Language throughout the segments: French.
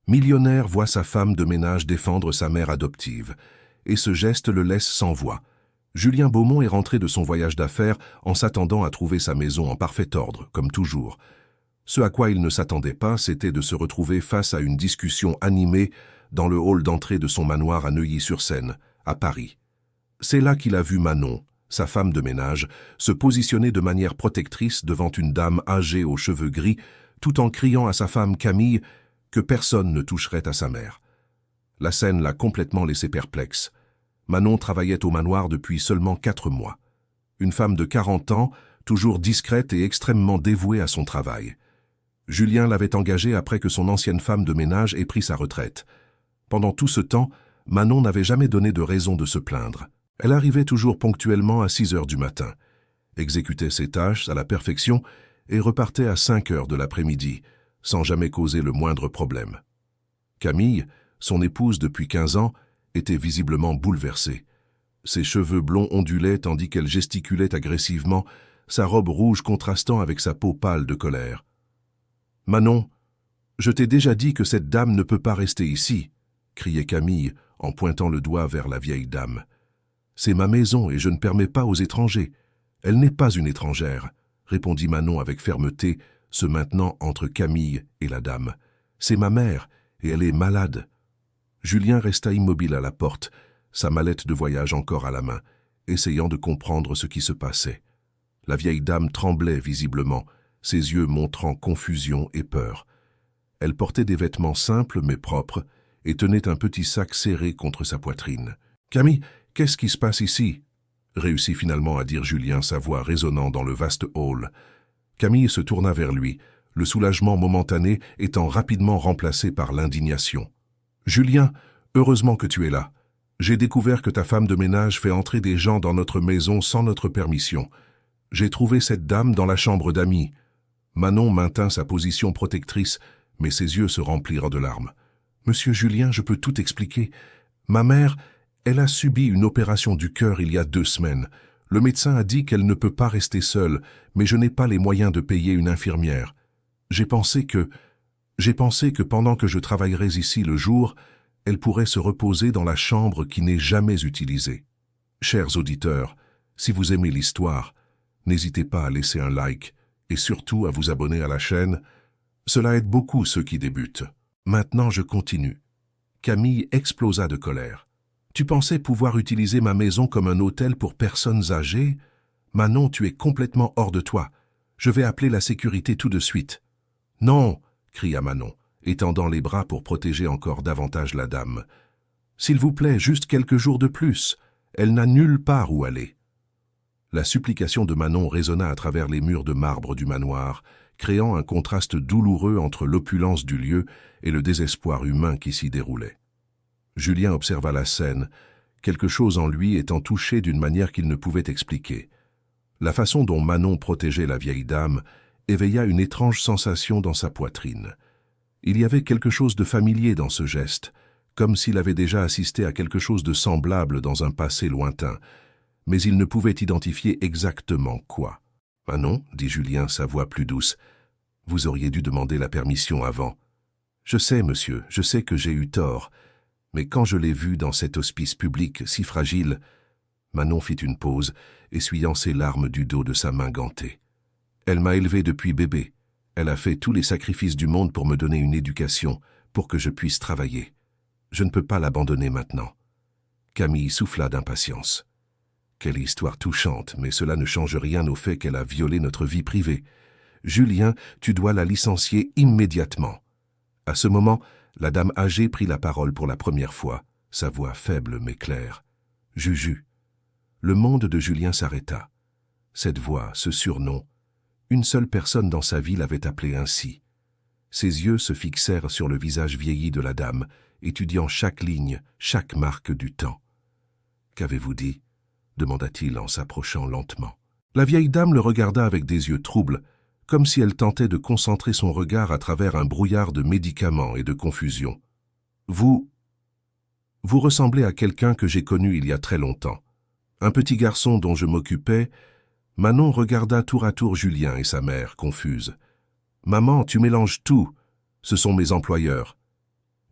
Millionnaire voit sa femme de ménage défendre sa mère adoptive, et ce geste le laisse sans voix. Julien Beaumont est rentré de son voyage d'affaires en s'attendant à trouver sa maison en parfait ordre, comme toujours. Ce à quoi il ne s'attendait pas, c'était de se retrouver face à une discussion animée dans le hall d'entrée de son manoir à Neuilly-sur-Seine, à Paris. C'est là qu'il a vu Manon, sa femme de ménage, se positionner de manière protectrice devant une dame âgée aux cheveux gris, tout en criant à sa femme Camille que personne ne toucherait à sa mère. La scène l'a complètement laissé perplexe. Manon travaillait au manoir depuis seulement 4 mois. Une femme de 40 ans, toujours discrète et extrêmement dévouée à son travail. Julien l'avait engagée après que son ancienne femme de ménage ait pris sa retraite. Pendant tout ce temps, Manon n'avait jamais donné de raison de se plaindre. Elle arrivait toujours ponctuellement à 6 heures du matin, exécutait ses tâches à la perfection et repartait à 5 heures de l'après-midi, sans jamais causer le moindre problème. Camille, son épouse depuis 15 ans, était visiblement bouleversée. Ses cheveux blonds ondulaient tandis qu'elle gesticulait agressivement, sa robe rouge contrastant avec sa peau pâle de colère. « Manon, je t'ai déjà dit que cette dame ne peut pas rester ici !» criait Camille en pointant le doigt vers la vieille dame. « C'est ma maison et je ne permets pas aux étrangers. Elle n'est pas une étrangère, » répondit Manon avec fermeté, se maintenant entre Camille et la dame. « C'est ma mère et elle est malade. » Julien resta immobile à la porte, sa mallette de voyage encore à la main, essayant de comprendre ce qui se passait. La vieille dame tremblait visiblement, ses yeux montrant confusion et peur. Elle portait des vêtements simples mais propres et tenait un petit sac serré contre sa poitrine. « Camille, qu'est-ce qui se passe ici ?» réussit finalement à dire Julien, sa voix résonnant dans le vaste hall. Camille se tourna vers lui, le soulagement momentané étant rapidement remplacé par l'indignation. « Julien, heureusement que tu es là. J'ai découvert que ta femme de ménage fait entrer des gens dans notre maison sans notre permission. J'ai trouvé cette dame dans la chambre d'amis. » Manon maintint sa position protectrice, mais ses yeux se remplirent de larmes. « Monsieur Julien, je peux tout expliquer. Ma mère, elle a subi une opération du cœur il y a 2 semaines. Le médecin a dit qu'elle ne peut pas rester seule, mais je n'ai pas les moyens de payer une infirmière. J'ai pensé que pendant que je travaillerais ici le jour, elle pourrait se reposer dans la chambre qui n'est jamais utilisée. Chers auditeurs, si vous aimez l'histoire, n'hésitez pas à laisser un like et surtout à vous abonner à la chaîne. Cela aide beaucoup ceux qui débutent. Maintenant, je continue. Camille explosa de colère. « Tu pensais pouvoir utiliser ma maison comme un hôtel pour personnes âgées? Manon, tu es complètement hors de toi. Je vais appeler la sécurité tout de suite. »« Non !» cria Manon, étendant les bras pour protéger encore davantage la dame. « S'il vous plaît, juste quelques jours de plus. Elle n'a nulle part où aller. » La supplication de Manon résonna à travers les murs de marbre du manoir, créant un contraste douloureux entre l'opulence du lieu et le désespoir humain qui s'y déroulait. Julien observa la scène, quelque chose en lui étant touché d'une manière qu'il ne pouvait expliquer. La façon dont Manon protégeait la vieille dame éveilla une étrange sensation dans sa poitrine. Il y avait quelque chose de familier dans ce geste, comme s'il avait déjà assisté à quelque chose de semblable dans un passé lointain, mais il ne pouvait identifier exactement quoi. « Manon, dit Julien, sa voix plus douce, vous auriez dû demander la permission avant. Je sais, monsieur, je sais que j'ai eu tort, mais quand je l'ai vue dans cet hospice public si fragile... » Manon fit une pause, essuyant ses larmes du dos de sa main gantée. « Elle m'a élevé depuis bébé. Elle a fait tous les sacrifices du monde pour me donner une éducation, pour que je puisse travailler. Je ne peux pas l'abandonner maintenant. » Camille souffla d'impatience. Quelle histoire touchante, mais cela ne change rien au fait qu'elle a violé notre vie privée. Julien, tu dois la licencier immédiatement. À ce moment, la dame âgée prit la parole pour la première fois, sa voix faible mais claire. Juju. Le monde de Julien s'arrêta. Cette voix, ce surnom, une seule personne dans sa vie l'avait appelé ainsi. Ses yeux se fixèrent sur le visage vieilli de la dame, étudiant chaque ligne, chaque marque du temps. « Qu'avez-vous dit ?» demanda-t-il en s'approchant lentement. La vieille dame le regarda avec des yeux troubles, comme si elle tentait de concentrer son regard à travers un brouillard de médicaments et de confusion. « Vous ressemblez à quelqu'un que j'ai connu il y a très longtemps. Un petit garçon dont je m'occupais. » Manon regarda tour à tour Julien et sa mère, confuse. « Maman, tu mélanges tout. Ce sont mes employeurs. »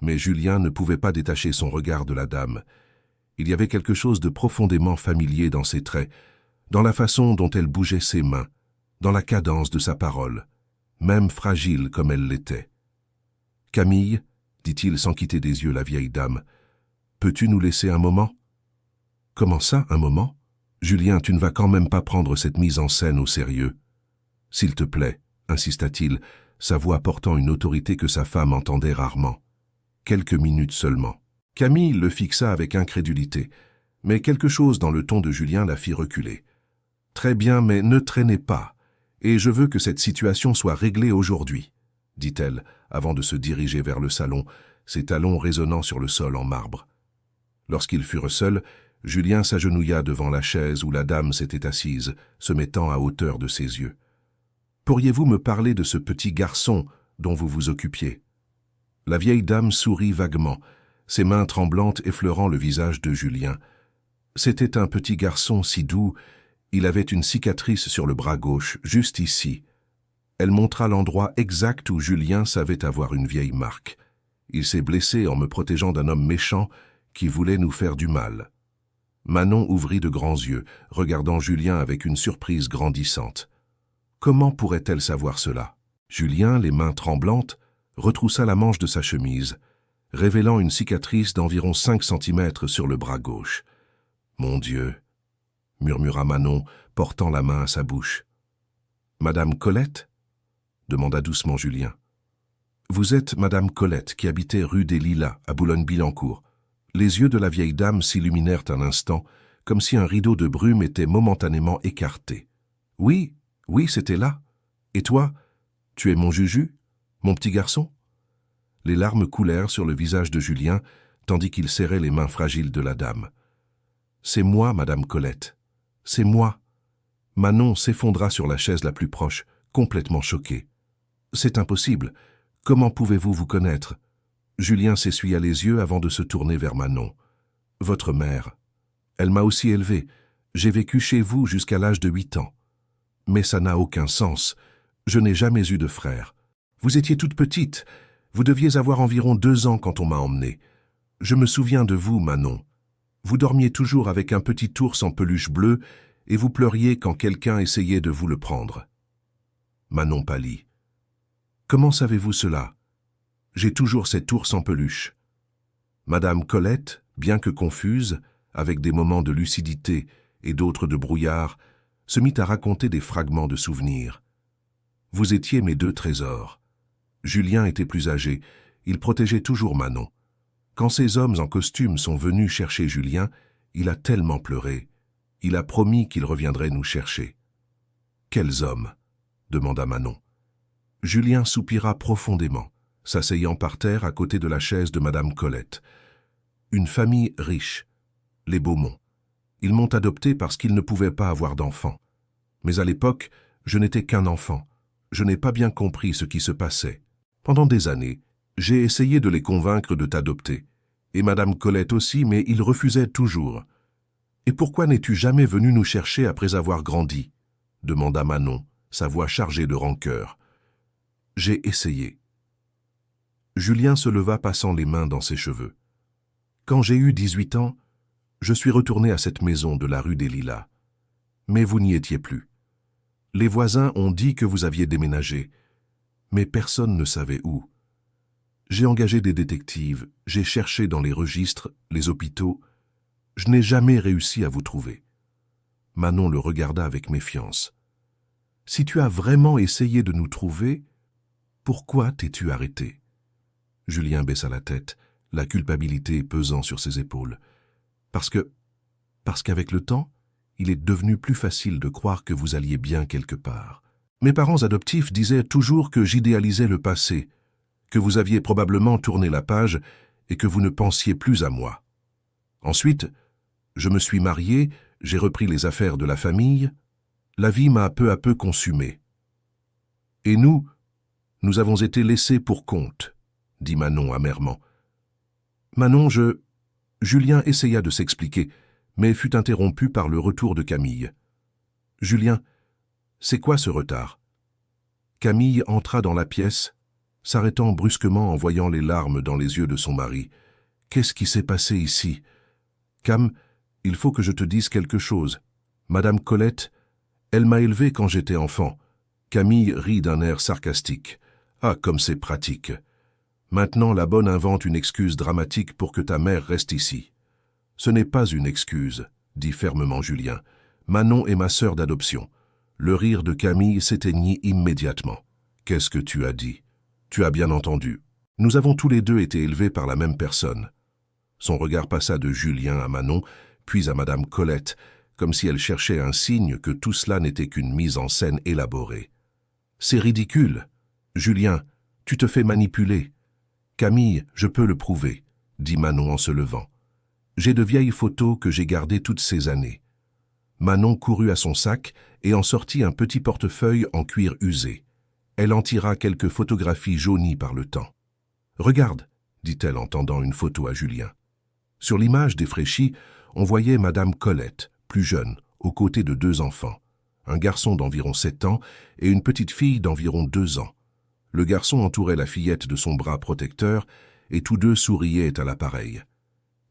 Mais Julien ne pouvait pas détacher son regard de la dame. Il y avait quelque chose de profondément familier dans ses traits, dans la façon dont elle bougeait ses mains, dans la cadence de sa parole, même fragile comme elle l'était. « Camille, dit-il sans quitter des yeux la vieille dame, peux-tu nous laisser un moment ?»« Comment ça, un moment ? Julien, tu ne vas quand même pas prendre cette mise en scène au sérieux. »« S'il te plaît, insista-t-il, sa voix portant une autorité que sa femme entendait rarement. Quelques minutes seulement. » Camille le fixa avec incrédulité, mais quelque chose dans le ton de Julien la fit reculer. « Très bien, mais ne traînez pas, et je veux que cette situation soit réglée aujourd'hui, » dit-elle, avant de se diriger vers le salon, ses talons résonnant sur le sol en marbre. Lorsqu'ils furent seuls, Julien s'agenouilla devant la chaise où la dame s'était assise, se mettant à hauteur de ses yeux. « Pourriez-vous me parler de ce petit garçon dont vous vous occupiez ?» La vieille dame sourit vaguement, ses mains tremblantes effleurant le visage de Julien. C'était un petit garçon si doux, il avait une cicatrice sur le bras gauche, juste ici. Elle montra l'endroit exact où Julien savait avoir une vieille marque. Il s'est blessé en me protégeant d'un homme méchant qui voulait nous faire du mal. Manon ouvrit de grands yeux, regardant Julien avec une surprise grandissante. Comment pourrait-elle savoir cela? Julien, les mains tremblantes, retroussa la manche de sa chemise, révélant une cicatrice d'environ 5 centimètres sur le bras gauche. « Mon Dieu !» murmura Manon, portant la main à sa bouche. « Madame Colette ?» demanda doucement Julien. « Vous êtes Madame Colette, qui habitait rue des Lilas, à Boulogne-Billancourt. » Les yeux de la vieille dame s'illuminèrent un instant, comme si un rideau de brume était momentanément écarté. « Oui, oui, c'était là. Et toi, tu es mon Juju, mon petit garçon ?» Les larmes coulèrent sur le visage de Julien, tandis qu'il serrait les mains fragiles de la dame. « C'est moi, Madame Colette. C'est moi. » Manon s'effondra sur la chaise la plus proche, complètement choquée. « C'est impossible. Comment pouvez-vous vous connaître ?» Julien s'essuya les yeux avant de se tourner vers Manon. « Votre mère. Elle m'a aussi élevé. J'ai vécu chez vous jusqu'à l'âge de 8 ans. Mais ça n'a aucun sens. Je n'ai jamais eu de frère. Vous étiez toute petite. Vous deviez avoir environ 2 ans quand on m'a emmenée. Je me souviens de vous, Manon. Vous dormiez toujours avec un petit ours en peluche bleue et vous pleuriez quand quelqu'un essayait de vous le prendre. » Manon pâlit. « Comment savez-vous cela ? J'ai toujours cet ours en peluche. » Madame Colette, bien que confuse, avec des moments de lucidité et d'autres de brouillard, se mit à raconter des fragments de souvenirs. « Vous étiez mes 2 trésors. » Julien était plus âgé, il protégeait toujours Manon. Quand ces hommes en costume sont venus chercher Julien, il a tellement pleuré. Il a promis qu'il reviendrait nous chercher. « Quels hommes ?» demanda Manon. Julien soupira profondément, s'asseyant par terre à côté de la chaise de Madame Colette. « Une famille riche, les Beaumont. Ils m'ont adopté parce qu'ils ne pouvaient pas avoir d'enfants. Mais à l'époque, je n'étais qu'un enfant. Je n'ai pas bien compris ce qui se passait. Pendant des années, j'ai essayé de les convaincre de t'adopter. Et Madame Colette aussi, mais ils refusaient toujours. « Et pourquoi n'es-tu jamais venu nous chercher après avoir grandi ?» demanda Manon, sa voix chargée de rancœur. « J'ai essayé. » Julien se leva, passant les mains dans ses cheveux. « Quand j'ai eu 18 ans, je suis retourné à cette maison de la rue des Lilas. Mais vous n'y étiez plus. Les voisins ont dit que vous aviez déménagé, mais personne ne savait où. J'ai engagé des détectives, j'ai cherché dans les registres, les hôpitaux. Je n'ai jamais réussi à vous trouver. » Manon le regarda avec méfiance. « Si tu as vraiment essayé de nous trouver, pourquoi t'es-tu arrêté ?» Julien baissa la tête, la culpabilité pesant sur ses épaules. « Parce qu'avec le temps, il est devenu plus facile de croire que vous alliez bien quelque part. Mes parents adoptifs disaient toujours que j'idéalisais le passé, que vous aviez probablement tourné la page et que vous ne pensiez plus à moi. Ensuite, je me suis marié, j'ai repris les affaires de la famille, la vie m'a peu à peu consumé. Et nous avons été laissés pour compte, » dit Manon amèrement. « Manon, Julien essaya de s'expliquer, mais fut interrompu par le retour de Camille. « Julien, c'est quoi ce retard ?» Camille entra dans la pièce, s'arrêtant brusquement en voyant les larmes dans les yeux de son mari. « Qu'est-ce qui s'est passé ici ?»« Cam, il faut que je te dise quelque chose. Madame Colette, elle m'a élevé quand j'étais enfant. » Camille rit d'un air sarcastique. « Ah, comme c'est pratique. Maintenant, la bonne invente une excuse dramatique pour que ta mère reste ici. »« Ce n'est pas une excuse, » dit fermement Julien. « Manon est ma sœur d'adoption. » Le rire de Camille s'éteignit immédiatement. « Qu'est-ce que tu as dit ? Tu as bien entendu. Nous avons tous les deux été élevés par la même personne. » Son regard passa de Julien à Manon, puis à Madame Colette, comme si elle cherchait un signe que tout cela n'était qu'une mise en scène élaborée. « C'est ridicule. Julien, tu te fais manipuler. »« Camille, je peux le prouver, » dit Manon en se levant. « J'ai de vieilles photos que j'ai gardées toutes ces années. » Manon courut à son sac et en sortit un petit portefeuille en cuir usé. Elle en tira quelques photographies jaunies par le temps. « Regarde, » dit-elle en tendant une photo à Julien. Sur l'image défraîchie, on voyait Madame Colette, plus jeune, aux côtés de 2 enfants, un garçon d'environ 7 ans et une petite fille d'environ 2 ans. Le garçon entourait la fillette de son bras protecteur et tous deux souriaient à l'appareil.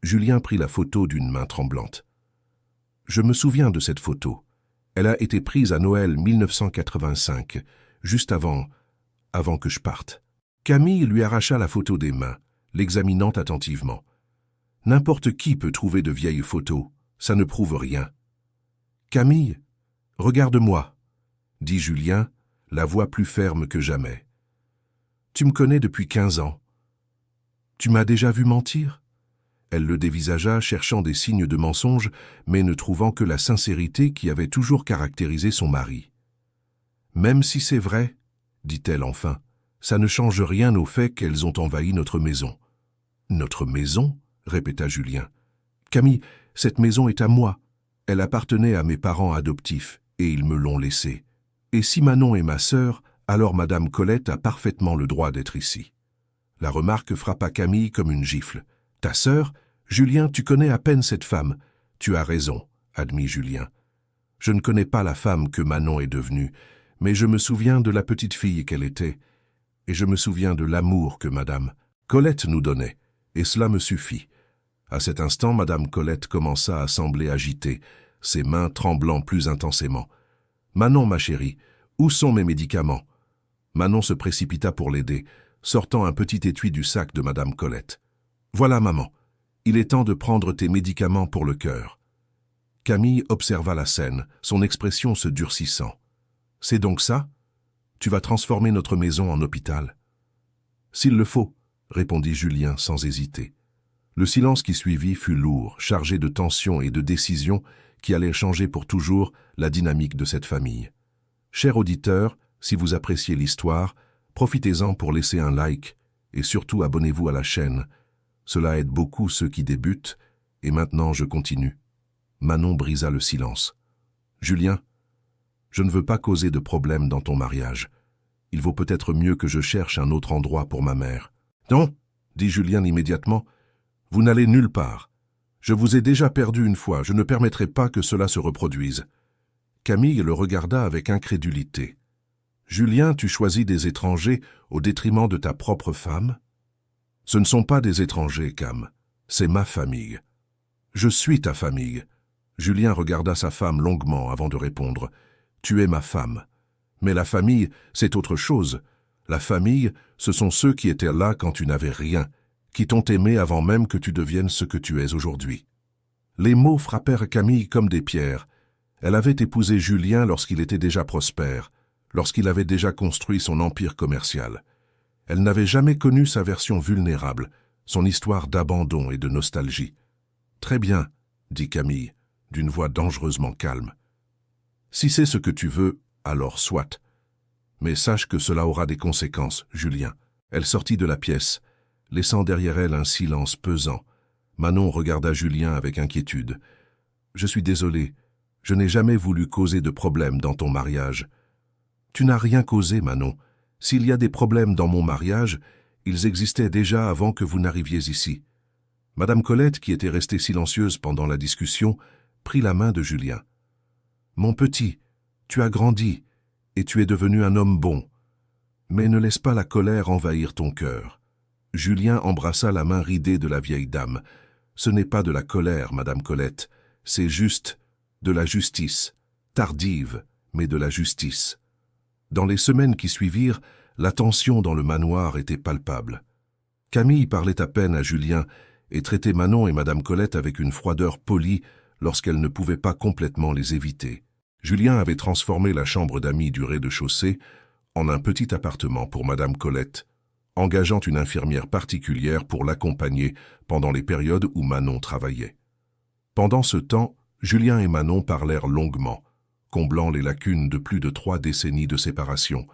Julien prit la photo d'une main tremblante. « Je me souviens de cette photo. Elle a été prise à Noël 1985, juste avant que je parte. » Camille lui arracha la photo des mains, l'examinant attentivement. « N'importe qui peut trouver de vieilles photos, ça ne prouve rien. »« Camille, regarde-moi, » dit Julien, la voix plus ferme que jamais. « Tu me connais depuis 15 ans. Tu m'as déjà vu mentir ?» Elle le dévisagea, cherchant des signes de mensonge, mais ne trouvant que la sincérité qui avait toujours caractérisé son mari. « Même si c'est vrai, » dit-elle enfin, « ça ne change rien au fait qu'elles ont envahi notre maison. »« Notre maison ?» répéta Julien. « Camille, cette maison est à moi. Elle appartenait à mes parents adoptifs, et ils me l'ont laissée. Et si Manon est ma sœur, alors Madame Colette a parfaitement le droit d'être ici. » La remarque frappa Camille comme une gifle. « Ta sœur ? Julien, tu connais à peine cette femme. »« Tu as raison, » admit Julien. « Je ne connais pas la femme que Manon est devenue, mais je me souviens de la petite fille qu'elle était, et je me souviens de l'amour que Madame Colette nous donnait, et cela me suffit. » À cet instant, Madame Colette commença à sembler agitée, ses mains tremblant plus intensément. « Manon, ma chérie, où sont mes médicaments ?» Manon se précipita pour l'aider, sortant un petit étui du sac de Madame Colette. « Voilà, maman. Il est temps de prendre tes médicaments pour le cœur. » Camille observa la scène, son expression se durcissant. « C'est donc ça ? Tu vas transformer notre maison en hôpital ?»« S'il le faut, » répondit Julien sans hésiter. Le silence qui suivit fut lourd, chargé de tension et de décision qui allaient changer pour toujours la dynamique de cette famille. Chers auditeurs, si vous appréciez l'histoire, profitez-en pour laisser un like et surtout abonnez-vous à la chaîne. Cela aide beaucoup ceux qui débutent, et maintenant je continue. Manon brisa le silence. « Julien, je ne veux pas causer de problème dans ton mariage. Il vaut peut-être mieux que je cherche un autre endroit pour ma mère. »« Non, » dit Julien immédiatement, « vous n'allez nulle part. Je vous ai déjà perdu une fois, je ne permettrai pas que cela se reproduise. » Camille le regarda avec incrédulité. « Julien, tu choisis des étrangers au détriment de ta propre femme ? » « Ce ne sont pas des étrangers, Cam. C'est ma famille. »« Je suis ta famille. » Julien regarda sa femme longuement avant de répondre. « Tu es ma femme. Mais la famille, c'est autre chose. La famille, ce sont ceux qui étaient là quand tu n'avais rien, qui t'ont aimé avant même que tu deviennes ce que tu es aujourd'hui. » Les mots frappèrent Camille comme des pierres. Elle avait épousé Julien lorsqu'il était déjà prospère, lorsqu'il avait déjà construit son empire commercial. Elle n'avait jamais connu sa version vulnérable, son histoire d'abandon et de nostalgie. « Très bien, » dit Camille, d'une voix dangereusement calme. « Si c'est ce que tu veux, alors soit. Mais sache que cela aura des conséquences, Julien. » Elle sortit de la pièce, laissant derrière elle un silence pesant. Manon regarda Julien avec inquiétude. « Je suis désolé, je n'ai jamais voulu causer de problème dans ton mariage. »« Tu n'as rien causé, Manon. S'il y a des problèmes dans mon mariage, ils existaient déjà avant que vous n'arriviez ici. » Madame Colette, qui était restée silencieuse pendant la discussion, prit la main de Julien. « Mon petit, tu as grandi, et tu es devenu un homme bon. Mais ne laisse pas la colère envahir ton cœur. Julien embrassa la main ridée de la vieille dame. Ce n'est pas de la colère, Madame Colette, c'est juste de la justice, tardive, mais de la justice. Dans les semaines qui suivirent, la tension dans le manoir était palpable. Camille parlait à peine à Julien et traitait Manon et Madame Colette avec une froideur polie lorsqu'elle ne pouvait pas complètement les éviter. Julien avait transformé la chambre d'amis du rez-de-chaussée en un petit appartement pour Madame Colette, engageant une infirmière particulière pour l'accompagner pendant les périodes où Manon travaillait. Pendant ce temps, Julien et Manon parlèrent longuement, comblant les lacunes de plus de 3 décennies de séparation.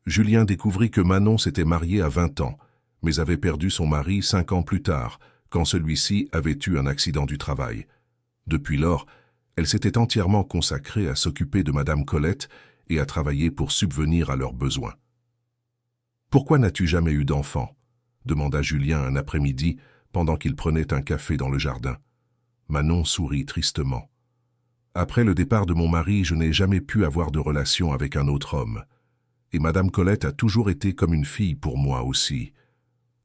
Julien découvrit que Manon s'était mariée à 20 ans, mais avait perdu son mari 5 ans plus tard, quand celui-ci avait eu un accident du travail. Depuis lors, elle s'était entièrement consacrée à s'occuper de Madame Colette et à travailler pour subvenir à leurs besoins. « Pourquoi n'as-tu jamais eu d'enfant » demanda Julien un après-midi pendant qu'il prenait un café dans le jardin. Manon sourit tristement. « Après le départ de mon mari, je n'ai jamais pu avoir de relation avec un autre homme. Et Madame Colette a toujours été comme une fille pour moi aussi.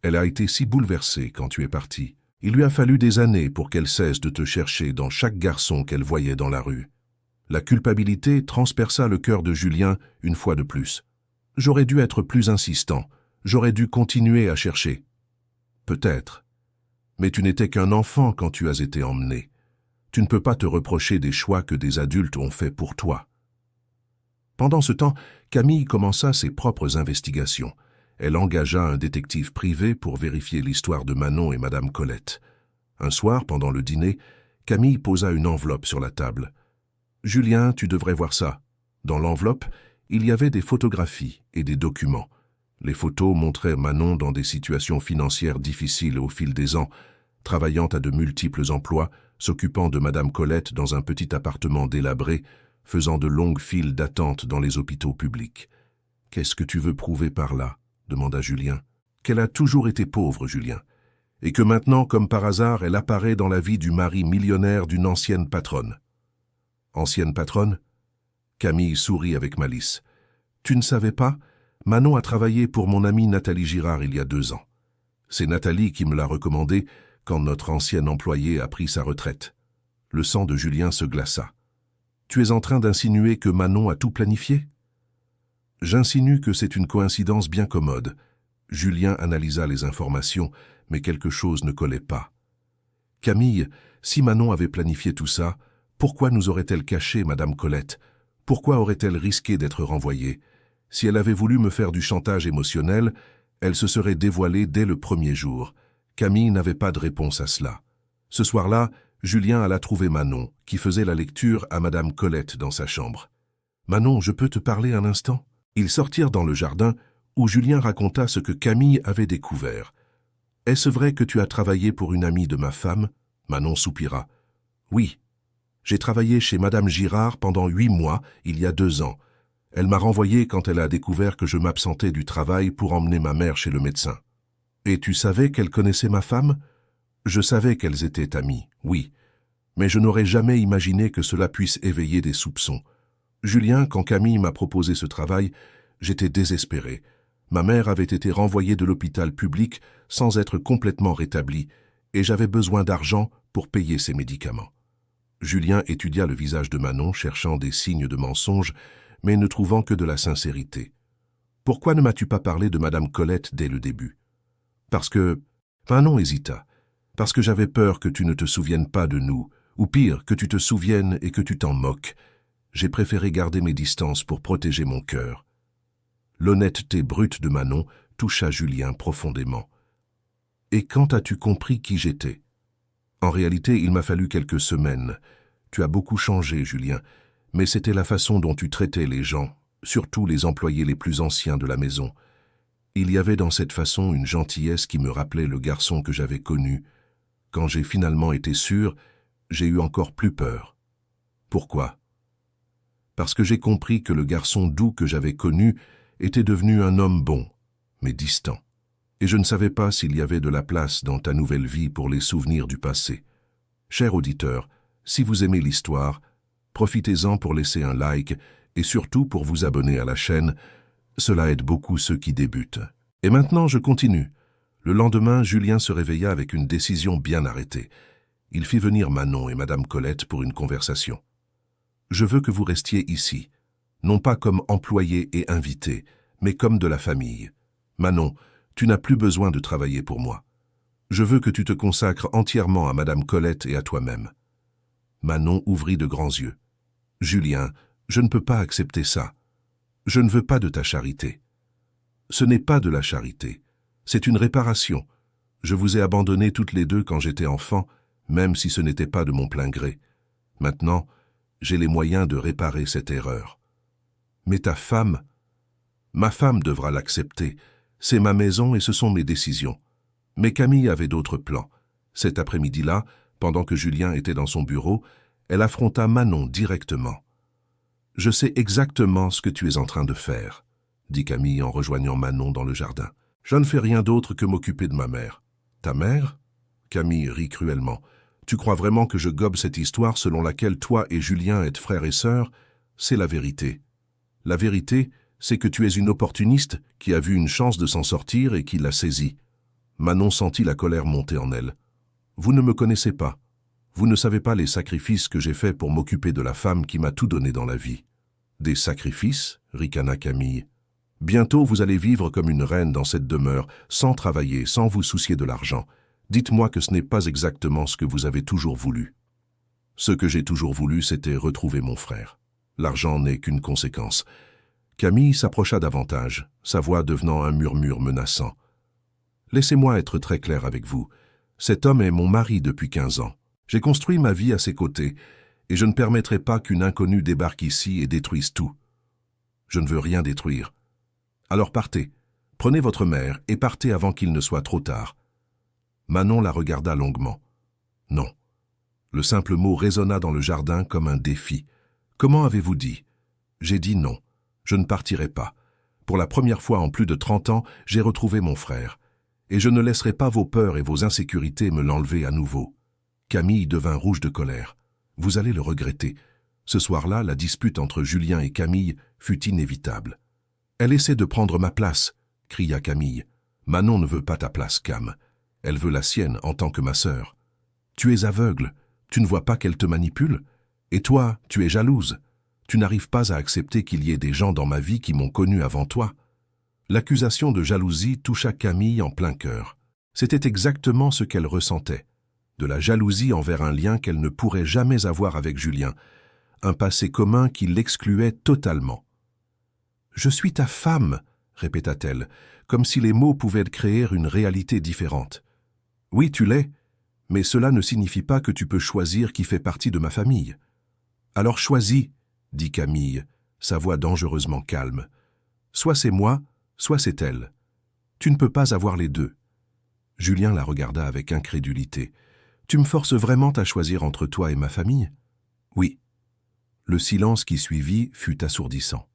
Elle a été si bouleversée quand tu es parti. Il lui a fallu des années pour qu'elle cesse de te chercher dans chaque garçon qu'elle voyait dans la rue. » La culpabilité transperça le cœur de Julien une fois de plus. « J'aurais dû être plus insistant, j'aurais dû continuer à chercher. » « Peut-être. Mais tu n'étais qu'un enfant quand tu as été emmené. Tu ne peux pas te reprocher des choix que des adultes ont faits pour toi. » Pendant ce temps, Camille commença ses propres investigations. Elle engagea un détective privé pour vérifier l'histoire de Manon et Madame Colette. Un soir, pendant le dîner, Camille posa une enveloppe sur la table. « Julien, tu devrais voir ça. » Dans l'enveloppe, il y avait des photographies et des documents. Les photos montraient Manon dans des situations financières difficiles au fil des ans, travaillant à de multiples emplois, s'occupant de Madame Colette dans un petit appartement délabré, faisant de longues files d'attente dans les hôpitaux publics. « Qu'est-ce que tu veux prouver par là ?» demanda Julien. « Qu'elle a toujours été pauvre, Julien, et que maintenant, comme par hasard, elle apparaît dans la vie du mari millionnaire d'une ancienne patronne. » « Ancienne patronne ?» Camille sourit avec malice. « Tu ne savais pas ? Manon a travaillé pour mon amie Nathalie Girard il y a 2 ans. C'est Nathalie qui me l'a recommandé quand notre ancienne employée a pris sa retraite. » Le sang de Julien se glaça. « Tu es en train d'insinuer que Manon a tout planifié ?»« J'insinue que c'est une coïncidence bien commode. » Julien analysa les informations, mais quelque chose ne collait pas. « Camille, si Manon avait planifié tout ça, pourquoi nous aurait-elle caché Madame Colette? Pourquoi aurait-elle risqué d'être renvoyée? Si elle avait voulu me faire du chantage émotionnel, elle se serait dévoilée dès le premier jour. » Camille n'avait pas de réponse à cela. Ce soir-là, Julien alla trouver Manon, qui faisait la lecture à Madame Colette dans sa chambre. « Manon, je peux te parler un instant ?» Ils sortirent dans le jardin, où Julien raconta ce que Camille avait découvert. « Est-ce vrai que tu as travaillé pour une amie de ma femme ?» Manon soupira. « Oui. J'ai travaillé chez Madame Girard pendant 8 mois, il y a 2 ans. Elle m'a renvoyé quand elle a découvert que je m'absentais du travail pour emmener ma mère chez le médecin. »« Et tu savais qu'elle connaissait ma femme ?»« Je savais qu'elles étaient amies, oui. Mais je n'aurais jamais imaginé que cela puisse éveiller des soupçons. Julien, quand Camille m'a proposé ce travail, j'étais désespéré. Ma mère avait été renvoyée de l'hôpital public sans être complètement rétablie, et j'avais besoin d'argent pour payer ses médicaments. » Julien étudia le visage de Manon, cherchant des signes de mensonge, mais ne trouvant que de la sincérité. « Pourquoi ne m'as-tu pas parlé de Madame Colette dès le début ?»« Parce que... » Manon hésita. « Parce que j'avais peur que tu ne te souviennes pas de nous, ou pire, que tu te souviennes et que tu t'en moques. J'ai préféré garder mes distances pour protéger mon cœur. » L'honnêteté brute de Manon toucha Julien profondément. « Et quand as-tu compris qui j'étais ? » « En réalité, il m'a fallu quelques semaines. Tu as beaucoup changé, Julien, mais c'était la façon dont tu traitais les gens, surtout les employés les plus anciens de la maison. Il y avait dans cette façon une gentillesse qui me rappelait le garçon que j'avais connu. Quand j'ai finalement été sûr, j'ai eu encore plus peur. Pourquoi ? Parce que j'ai compris que le garçon doux que j'avais connu était devenu un homme bon, mais distant. Et je ne savais pas s'il y avait de la place dans ta nouvelle vie pour les souvenirs du passé. Cher auditeur, si vous aimez l'histoire, profitez-en pour laisser un like et surtout pour vous abonner à la chaîne. Cela aide beaucoup ceux qui débutent. Et maintenant, je continue. Le lendemain, Julien se réveilla avec une décision bien arrêtée. Il fit venir Manon et Madame Colette pour une conversation. « Je veux que vous restiez ici, non pas comme employé et invité, mais comme de la famille. Manon, tu n'as plus besoin de travailler pour moi. Je veux que tu te consacres entièrement à Madame Colette et à toi-même. » Manon ouvrit de grands yeux. « Julien, je ne peux pas accepter ça. Je ne veux pas de ta charité. » « Ce n'est pas de la charité. C'est une réparation. Je vous ai abandonnées toutes les deux quand j'étais enfant, même si ce n'était pas de mon plein gré. Maintenant, j'ai les moyens de réparer cette erreur. Mais ta femme, ma femme devra l'accepter. C'est ma maison et ce sont mes décisions. Mais Camille avait d'autres plans. Cet après-midi-là, pendant que Julien était dans son bureau, elle affronta Manon directement. « Je sais exactement ce que tu es en train de faire, » dit Camille en rejoignant Manon dans le jardin. « Je ne fais rien d'autre que m'occuper de ma mère. »« Ta mère ?» Camille rit cruellement. « Tu crois vraiment que je gobe cette histoire selon laquelle toi et Julien êtes frères et sœurs? C'est la vérité. La vérité, c'est que tu es une opportuniste qui a vu une chance de s'en sortir et qui l'a saisie. » Manon sentit la colère monter en elle. « Vous ne me connaissez pas. Vous ne savez pas les sacrifices que j'ai faits pour m'occuper de la femme qui m'a tout donné dans la vie. »« Des sacrifices ?» ricana Camille. « Bientôt vous allez vivre comme une reine dans cette demeure, sans travailler, sans vous soucier de l'argent. Dites-moi que ce n'est pas exactement ce que vous avez toujours voulu. » « Ce que j'ai toujours voulu, c'était retrouver mon frère. L'argent n'est qu'une conséquence. » Camille s'approcha davantage, sa voix devenant un murmure menaçant. « Laissez-moi être très clair avec vous. Cet homme est mon mari depuis 15 ans. J'ai construit ma vie à ses côtés, et je ne permettrai pas qu'une inconnue débarque ici et détruise tout. Je ne veux rien détruire. Alors partez, prenez votre mère et partez avant qu'il ne soit trop tard. » Manon la regarda longuement. « Non. » Le simple mot résonna dans le jardin comme un défi. « Comment avez-vous dit ?» J'ai dit non. Je ne partirai pas. Pour la première fois en plus de 30 ans, j'ai retrouvé mon frère. Et je ne laisserai pas vos peurs et vos insécurités me l'enlever à nouveau. Camille devint rouge de colère. Vous allez le regretter. Ce soir-là, la dispute entre Julien et Camille fut inévitable. Elle essaie de prendre ma place, cria Camille. Manon ne veut pas ta place, Cam. Elle veut la sienne en tant que ma sœur. Tu es aveugle. Tu ne vois pas qu'elle te manipule? Et toi, tu es jalouse. Tu n'arrives pas à accepter qu'il y ait des gens dans ma vie qui m'ont connu avant toi. L'accusation de jalousie toucha Camille en plein cœur. C'était exactement ce qu'elle ressentait. De la jalousie envers un lien qu'elle ne pourrait jamais avoir avec Julien, un passé commun qui l'excluait totalement. « Je suis ta femme », répéta-t-elle, comme si les mots pouvaient créer une réalité différente. « Oui, tu l'es, mais cela ne signifie pas que tu peux choisir qui fait partie de ma famille. »« Alors choisis », dit Camille, sa voix dangereusement calme. « Soit c'est moi, soit c'est elle. Tu ne peux pas avoir les deux. » Julien la regarda avec incrédulité. « Tu me forces vraiment à choisir entre toi et ma famille ?»« Oui. » Le silence qui suivit fut assourdissant.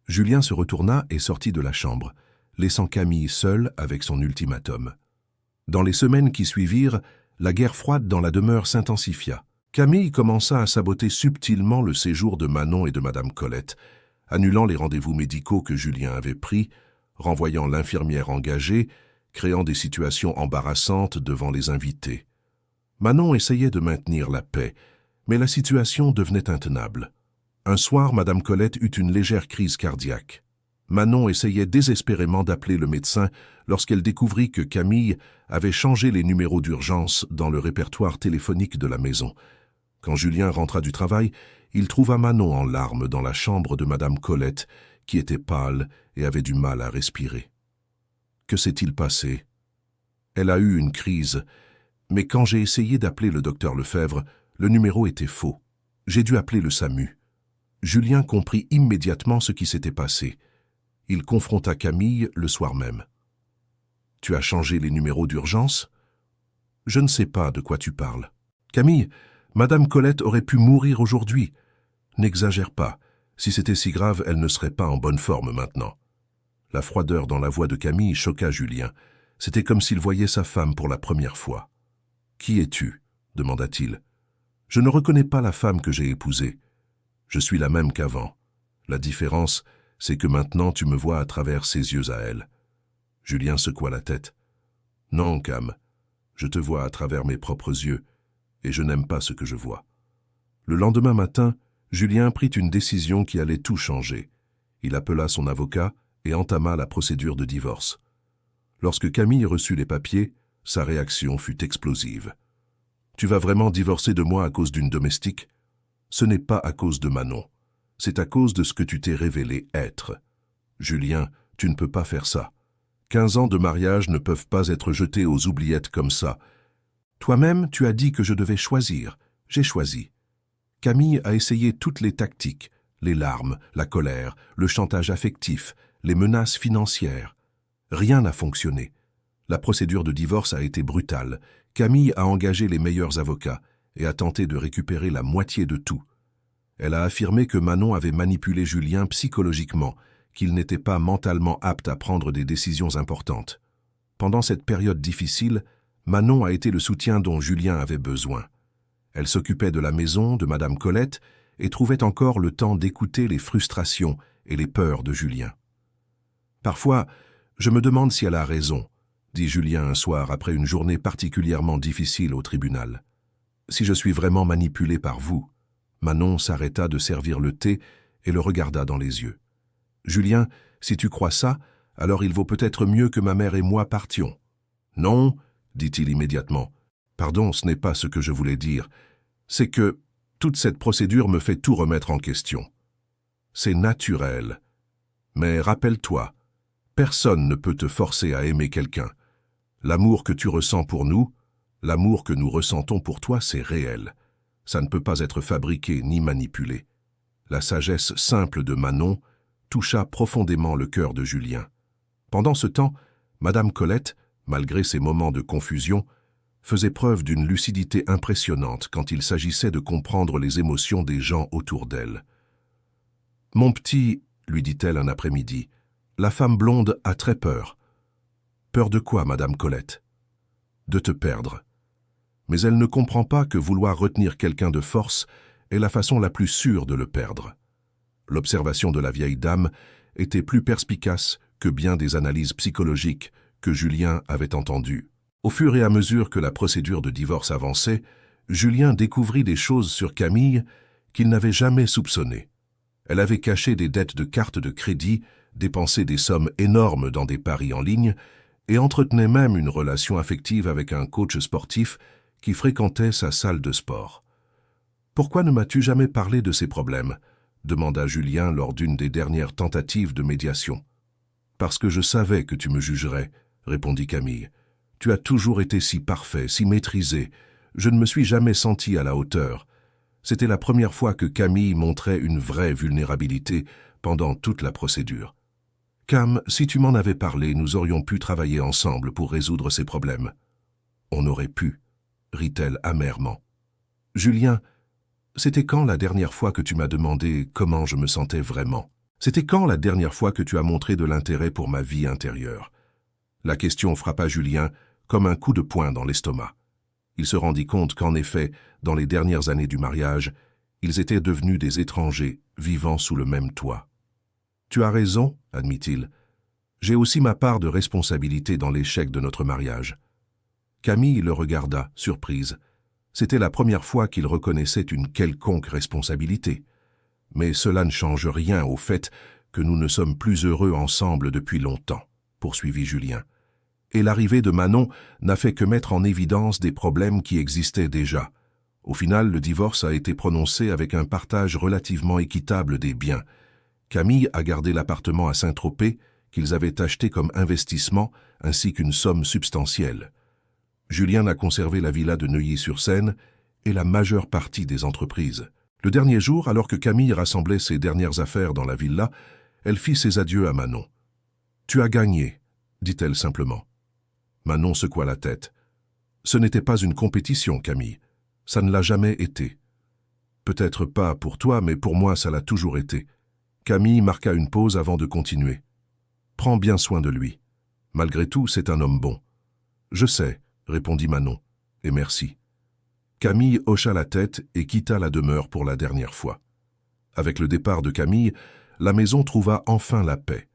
Julien se retourna et sortit de la chambre, laissant Camille seule avec son ultimatum. Dans les semaines qui suivirent, la guerre froide dans la demeure s'intensifia. Camille commença à saboter subtilement le séjour de Manon et de Madame Colette, annulant les rendez-vous médicaux que Julien avait pris, renvoyant l'infirmière engagée, créant des situations embarrassantes devant les invités. Manon essayait de maintenir la paix, mais la situation devenait intenable. Un soir, Madame Colette eut une légère crise cardiaque. Manon essayait désespérément d'appeler le médecin lorsqu'elle découvrit que Camille avait changé les numéros d'urgence dans le répertoire téléphonique de la maison. Quand Julien rentra du travail, il trouva Manon en larmes dans la chambre de Madame Colette, qui était pâle et avait du mal à respirer. Que s'est-il passé? Elle a eu une crise, mais quand j'ai essayé d'appeler le docteur Lefebvre, le numéro était faux. J'ai dû appeler le SAMU. Julien comprit immédiatement ce qui s'était passé. Il confronta Camille le soir même. « Tu as changé les numéros d'urgence ?»« Je ne sais pas de quoi tu parles. »« Camille, Madame Colette aurait pu mourir aujourd'hui. N'exagère pas. Si c'était si grave, elle ne serait pas en bonne forme maintenant. » La froideur dans la voix de Camille choqua Julien. C'était comme s'il voyait sa femme pour la première fois. « Qui es-tu » demanda-t-il. « Je ne reconnais pas la femme que j'ai épousée. Je suis la même qu'avant. La différence, c'est que maintenant tu me vois à travers ses yeux à elle. » Julien secoua la tête. « Non, Cam, je te vois à travers mes propres yeux, et je n'aime pas ce que je vois. » Le lendemain matin, Julien prit une décision qui allait tout changer. Il appela son avocat et entama la procédure de divorce. Lorsque Camille reçut les papiers, sa réaction fut explosive. « Tu vas vraiment divorcer de moi à cause d'une domestique ? Ce n'est pas à cause de Manon. C'est à cause de ce que tu t'es révélé être. Julien, tu ne peux pas faire ça. 15 ans de mariage ne peuvent pas être jetés aux oubliettes comme ça. Toi-même, tu as dit que je devais choisir. J'ai choisi. Camille a essayé toutes les tactiques, les larmes, la colère, le chantage affectif, les menaces financières. Rien n'a fonctionné. La procédure de divorce a été brutale. Camille a engagé les meilleurs avocats et a tenté de récupérer la moitié de tout. Elle a affirmé que Manon avait manipulé Julien psychologiquement, qu'il n'était pas mentalement apte à prendre des décisions importantes. Pendant cette période difficile, Manon a été le soutien dont Julien avait besoin. Elle s'occupait de la maison, de Madame Colette, et trouvait encore le temps d'écouter les frustrations et les peurs de Julien. « Parfois, je me demande si elle a raison, » dit Julien un soir après une journée particulièrement difficile au tribunal. « Si je suis vraiment manipulé par vous. » Manon s'arrêta de servir le thé et le regarda dans les yeux. « Julien, si tu crois ça, alors il vaut peut-être mieux que ma mère et moi partions. »« Non, » dit-il immédiatement. « Pardon, ce n'est pas ce que je voulais dire. C'est que toute cette procédure me fait tout remettre en question. C'est naturel. Mais rappelle-toi, personne ne peut te forcer à aimer quelqu'un. L'amour que tu ressens pour nous, l'amour que nous ressentons pour toi, c'est réel. Ça ne peut pas être fabriqué ni manipulé. » La sagesse simple de Manon toucha profondément le cœur de Julien. Pendant ce temps, Madame Colette, malgré ses moments de confusion, faisait preuve d'une lucidité impressionnante quand il s'agissait de comprendre les émotions des gens autour d'elle. « Mon petit, » lui dit-elle un après-midi, « la femme blonde a très peur. »« Peur de quoi, Madame Colette ? »« De te perdre. » Mais elle ne comprend pas que vouloir retenir quelqu'un de force est la façon la plus sûre de le perdre. L'observation de la vieille dame était plus perspicace que bien des analyses psychologiques que Julien avait entendues. Au fur et à mesure que la procédure de divorce avançait, Julien découvrit des choses sur Camille qu'il n'avait jamais soupçonnées. Elle avait caché des dettes de cartes de crédit, dépensé des sommes énormes dans des paris en ligne et entretenait même une relation affective avec un coach sportif qui fréquentait sa salle de sport. « Pourquoi ne m'as-tu jamais parlé de ces problèmes ?» demanda Julien lors d'une des dernières tentatives de médiation. « Parce que je savais que tu me jugerais, » répondit Camille. « Tu as toujours été si parfait, si maîtrisé. Je ne me suis jamais senti à la hauteur. » C'était la première fois que Camille montrait une vraie vulnérabilité pendant toute la procédure. « Cam, si tu m'en avais parlé, nous aurions pu travailler ensemble pour résoudre ces problèmes. »« On aurait pu, » rit-elle amèrement. « Julien, c'était quand la dernière fois que tu m'as demandé comment je me sentais vraiment? C'était quand la dernière fois que tu as montré de l'intérêt pour ma vie intérieure ?» La question frappa Julien comme un coup de poing dans l'estomac. Il se rendit compte qu'en effet, dans les dernières années du mariage, ils étaient devenus des étrangers vivant sous le même toit. « Tu as raison, » admit-il. « J'ai aussi ma part de responsabilité dans l'échec de notre mariage. » Camille le regarda, surprise. C'était la première fois qu'il reconnaissait une quelconque responsabilité. Mais cela ne change rien au fait que nous ne sommes plus heureux ensemble depuis longtemps, poursuivit Julien. Et l'arrivée de Manon n'a fait que mettre en évidence des problèmes qui existaient déjà. Au final, le divorce a été prononcé avec un partage relativement équitable des biens. Camille a gardé l'appartement à Saint-Tropez qu'ils avaient acheté comme investissement ainsi qu'une somme substantielle. Julien a conservé la villa de Neuilly-sur-Seine et la majeure partie des entreprises. Le dernier jour, alors que Camille rassemblait ses dernières affaires dans la villa, elle fit ses adieux à Manon. « Tu as gagné », dit-elle simplement. Manon secoua la tête. « Ce n'était pas une compétition, Camille. Ça ne l'a jamais été. Peut-être pas pour toi, mais pour moi, ça l'a toujours été. » Camille marqua une pause avant de continuer. « Prends bien soin de lui. Malgré tout, c'est un homme bon. »« Je sais, » répondit Manon, « et merci. » Camille hocha la tête et quitta la demeure pour la dernière fois. Avec le départ de Camille, la maison trouva enfin la paix.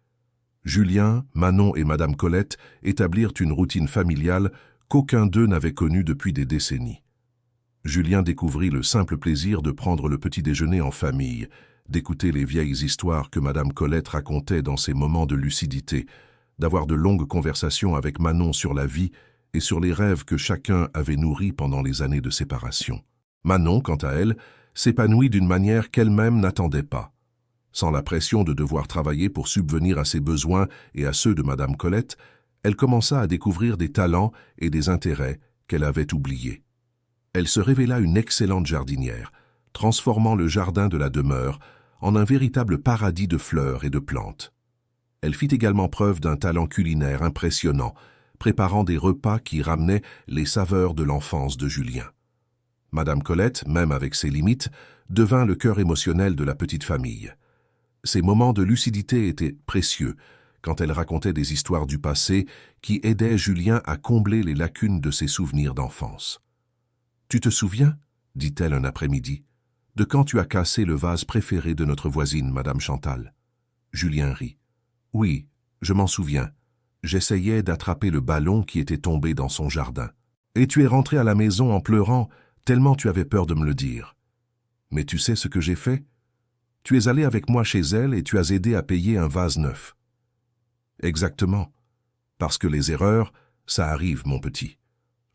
Julien, Manon et Madame Colette établirent une routine familiale qu'aucun d'eux n'avait connue depuis des décennies. Julien découvrit le simple plaisir de prendre le petit déjeuner en famille, d'écouter les vieilles histoires que Madame Colette racontait dans ses moments de lucidité, d'avoir de longues conversations avec Manon sur la vie et sur les rêves que chacun avait nourris pendant les années de séparation. Manon, quant à elle, s'épanouit d'une manière qu'elle-même n'attendait pas. Sans la pression de devoir travailler pour subvenir à ses besoins et à ceux de Madame Colette, elle commença à découvrir des talents et des intérêts qu'elle avait oubliés. Elle se révéla une excellente jardinière, transformant le jardin de la demeure en un véritable paradis de fleurs et de plantes. Elle fit également preuve d'un talent culinaire impressionnant, préparant des repas qui ramenaient les saveurs de l'enfance de Julien. Madame Colette, même avec ses limites, devint le cœur émotionnel de la petite famille. Ces moments de lucidité étaient précieux quand elle racontait des histoires du passé qui aidaient Julien à combler les lacunes de ses souvenirs d'enfance. « Tu te souviens, dit-elle un après-midi, de quand tu as cassé le vase préféré de notre voisine, Madame Chantal ?» Julien rit. « Oui, je m'en souviens. J'essayais d'attraper le ballon qui était tombé dans son jardin. Et tu es rentré à la maison en pleurant, tellement tu avais peur de me le dire. Mais tu sais ce que j'ai fait ? Tu es allé avec moi chez elle et tu as aidé à payer un vase neuf. » « Exactement. Parce que les erreurs, ça arrive, mon petit.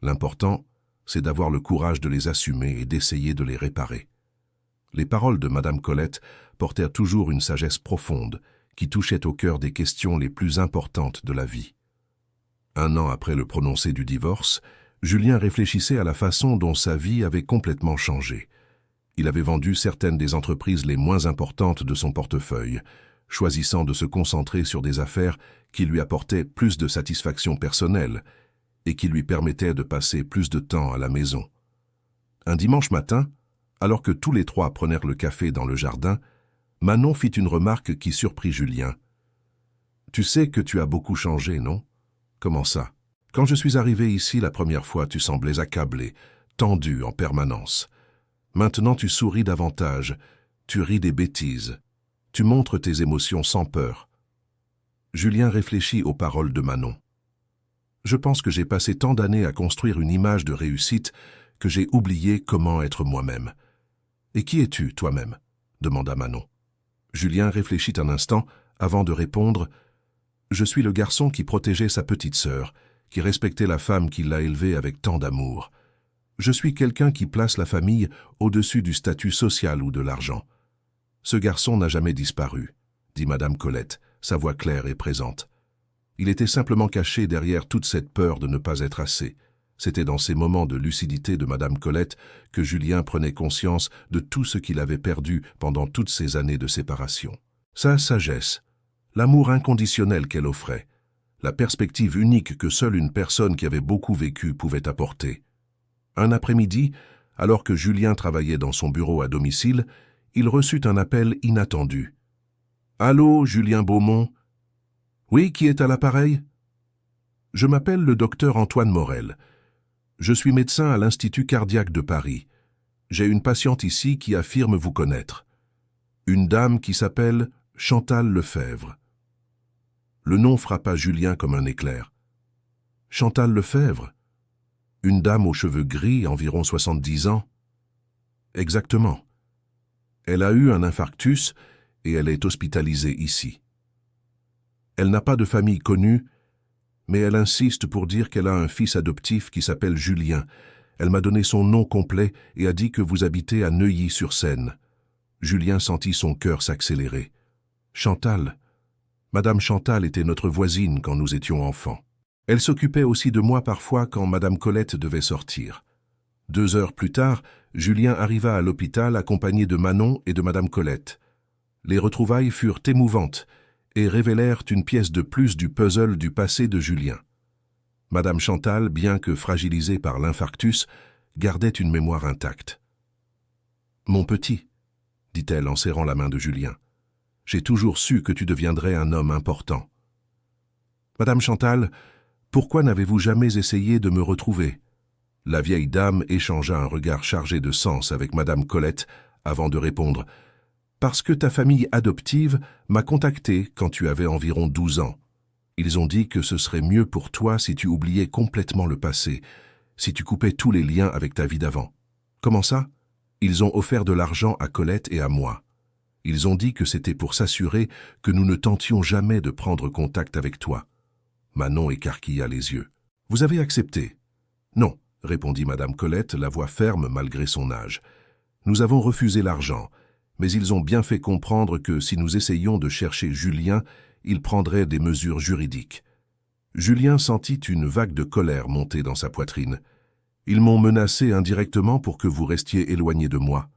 L'important, c'est d'avoir le courage de les assumer et d'essayer de les réparer. » Les paroles de Madame Colette portèrent toujours une sagesse profonde qui touchait au cœur des questions les plus importantes de la vie. 1 an après le prononcé du divorce, Julien réfléchissait à la façon dont sa vie avait complètement changé. Il avait vendu certaines des entreprises les moins importantes de son portefeuille, choisissant de se concentrer sur des affaires qui lui apportaient plus de satisfaction personnelle et qui lui permettaient de passer plus de temps à la maison. Un dimanche matin, alors que tous les trois prenèrent le café dans le jardin, Manon fit une remarque qui surprit Julien. « Tu sais que tu as beaucoup changé, non ? » ?»« Comment ça ? Quand je suis arrivé ici la première fois, tu semblais accablé, tendu en permanence. Maintenant tu souris davantage, tu ris des bêtises. Tu montres tes émotions sans peur. » Julien réfléchit aux paroles de Manon. « Je pense que j'ai passé tant d'années à construire une image de réussite que j'ai oublié comment être moi-même. »« Et qui es-tu, toi-même » demanda Manon. Julien réfléchit un instant avant de répondre « Je suis le garçon qui protégeait sa petite sœur, qui respectait la femme qui l'a élevée avec tant d'amour. Je suis quelqu'un qui place la famille au-dessus du statut social ou de l'argent. Ce garçon n'a jamais disparu, » dit Madame Colette, sa voix claire et présente. Il était simplement caché derrière toute cette peur de ne pas être assez. C'était dans ces moments de lucidité de Madame Colette que Julien prenait conscience de tout ce qu'il avait perdu pendant toutes ces années de séparation. Sa sagesse, l'amour inconditionnel qu'elle offrait, la perspective unique que seule une personne qui avait beaucoup vécu pouvait apporter. Un après-midi, alors que Julien travaillait dans son bureau à domicile, il reçut un appel inattendu. « Allô, Julien Beaumont ? » ?»« Oui, qui est à l'appareil ? » ?»« Je m'appelle le docteur Antoine Morel. Je suis médecin à l'Institut cardiaque de Paris. J'ai une patiente ici qui affirme vous connaître. Une dame qui s'appelle Chantal Lefèvre. » Le nom frappa Julien comme un éclair. « Chantal Lefèvre ? Une dame aux cheveux gris, environ 70 ans ? » ?»« Exactement. Elle a eu un infarctus et elle est hospitalisée ici. Elle n'a pas de famille connue, mais elle insiste pour dire qu'elle a un fils adoptif qui s'appelle Julien. Elle m'a donné son nom complet et a dit que vous habitez à Neuilly-sur-Seine. » Julien sentit son cœur s'accélérer. « Chantal. Madame Chantal était notre voisine quand nous étions enfants. Elle s'occupait aussi de moi parfois quand Madame Colette devait sortir. » 2 heures plus tard, Julien arriva à l'hôpital accompagné de Manon et de Madame Colette. Les retrouvailles furent émouvantes et révélèrent une pièce de plus du puzzle du passé de Julien. Madame Chantal, bien que fragilisée par l'infarctus, gardait une mémoire intacte. « Mon petit, » dit-elle en serrant la main de Julien, « j'ai toujours su que tu deviendrais un homme important. Madame Chantal, pourquoi n'avez-vous jamais essayé de me retrouver ?» La vieille dame échangea un regard chargé de sens avec Madame Colette avant de répondre Parce que ta famille adoptive m'a contacté quand tu avais environ 12 ans. Ils ont dit que ce serait mieux pour toi si tu oubliais complètement le passé, si tu coupais tous les liens avec ta vie d'avant. Comment ça? Ils ont offert de l'argent à Colette et à moi. Ils ont dit que c'était pour s'assurer que nous ne tentions jamais de prendre contact avec toi. Manon écarquilla les yeux. Vous avez accepté? Non, répondit Madame Colette, la voix ferme malgré son âge. Nous avons refusé l'argent, mais ils ont bien fait comprendre que si nous essayions de chercher Julien, ils prendraient des mesures juridiques. Julien sentit une vague de colère monter dans sa poitrine. Ils m'ont menacé indirectement pour que vous restiez éloigné de moi.